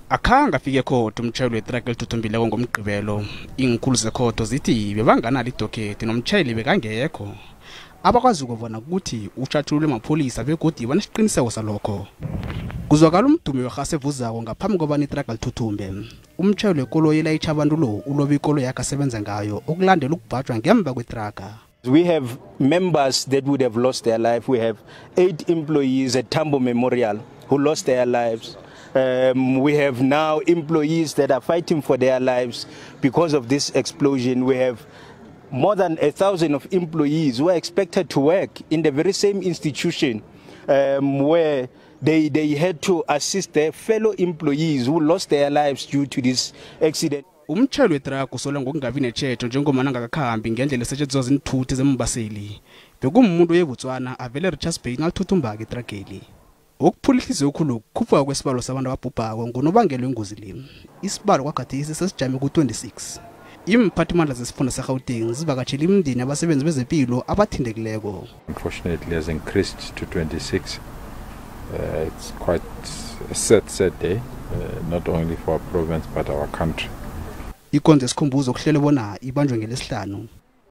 Akhanga afike ekhodo umtjhayeli wetraga elithuthumbileko ngomgqibelo. Iinkhulu zekhodo zithi bebanganalo idokhethi nomtjhayeli bekangekho. Abakwazi ukubona ukuthi utshatshulwe amapholisa begodi banesiqiniseko salokho. Kuzwakala umdumo werhasi evuzako ngaphambi kobana itraga lithuthumbe. Umtjhayeli wekoloyi elayitjha abantu lo ulobe ikoloyi yakhe asebenza ngayo okulandela ukubhajwa ngemva kwetraga. We have members that would have lost their life. We have 8 employees at Tambo Memorial who lost their lives. We have now employees that are fighting for their lives because of this explosion. We have more than 1,000 of employees who are expected to work in the very same institution where they had to assist their fellow employees who lost their lives due to this accident. Umtjhayeli wetraga usolwa ngokungabi netjhejo njengomana angakakhambi ngendlela esetjenziswa ziinthuthi zembaseli. Bekumuntu weBotswana avele eRichards Bay nalithuthumbako itrageli. Okuphulihliziyo okhulu kukhuphuka kwesibalo sabantu ababhubhako ngunobangela wengozi le. Isibalo kwagathesi sesijame ku-26. Imphathimandla zesifunda seGauteng zivakatshela imindeni abasebenzi bezempilo abathindekileko. Unfortunately has increased to 26. It's quite a sad day, not only for our province but our country. Ikonzo esikhumbuzo kuhlele bona ibanjwe ngelesihlanu.